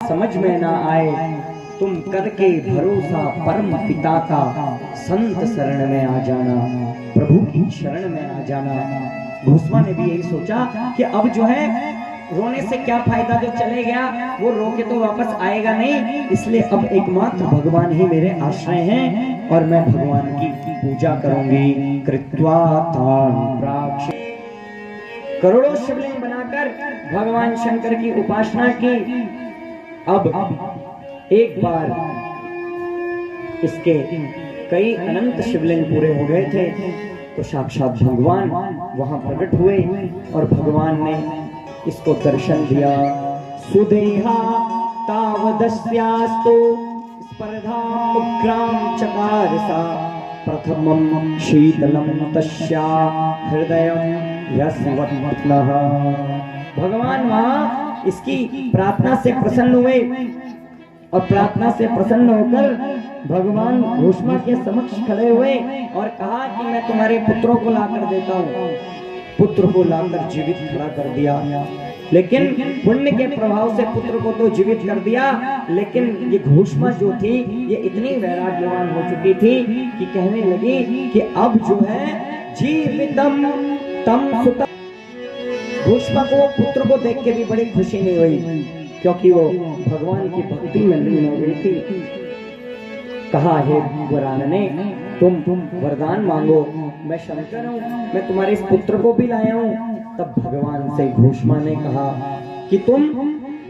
समझ में ना आए तुम करके भरोसा परम पिता का, संत शरण में आ जाना, प्रभु की शरण में आ जाना। भूष्मा ने भी यही सोचा कि अब जो है रोने से क्या फायदा, जो चले गया वो रो के तो वापस आएगा नहीं, इसलिए अब एकमात्र भगवान ही मेरे आश्रय हैं और मैं भगवान की पूजा करूंगी। कृत्वा तान प्राक्ष, करोड़ों शिवलिंग बनाकर भगवान शंकर की उपासना की। अब एक बार इसके कई अनंत शिवलिंग पूरे हो गए थे तो साक्षात भगवान वहां प्रकट हुए और भगवान ने इसको दर्शन दिया। सुदेहा तावदस्यास्तु स्पर्धा उग्राम चकार सा, प्रथमं शीतलम तस्या हृदयं यस्वत्नः। भगवान वहां इसकी प्रार्थना से प्रसन्न हुए और प्रार्थना से प्रसन्न होकर भगवान भूष्मा के समक्ष खड़े हुए और कहा कि मैं तुम्हारे पुत्रों को लाकर देता हूँ। पुत्र को लाकर जीवित खड़ा कर दिया, लेकिन पुण्य के प्रभाव से पुत्र को तो जीवित कर दिया, लेकिन ये भूष्मा जो थी ये इतनी वैराग्यवान हो चुकी थी कि कहने लगी कि अब जो है जीवितम तम सुतम। भूष्मा को पुत्र को देख के भी बड़ी खुशी नहीं हुई क्योंकि वो भगवान की भक्ति में लीन हो गई थी। कहा, हे वरानने, तुम वरदान मांगो, मैं शंकर हूँ, मैं तुम्हारे इस पुत्र को भी लाया हूँ। तब भगवान से भूष्मा ने कहा कि तुम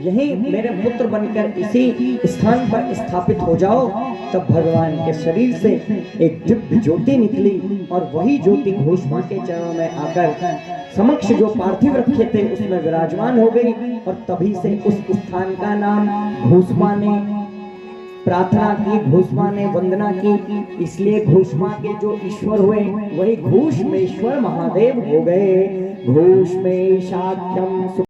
यही मेरे पुत्र बनकर इसी स्थान पर स्थापित हो जाओ। तब भगवान के शरीर से एक दिव्य ज्योति निकली और वही ज्योति भूष्मा के चरणों में आकर समक्ष जो पार्थिव रखे थे उसमें विराजमान हो गई और तभी से उस स्थान का नाम भूष्मा ने प्रार्थना की, भूष्मा ने वंदना की, इसलिए भूष्मा के जो ईश्वर हुए वही घूष्मेश्वर महादेव हो गए। घूष्मेशाख्यम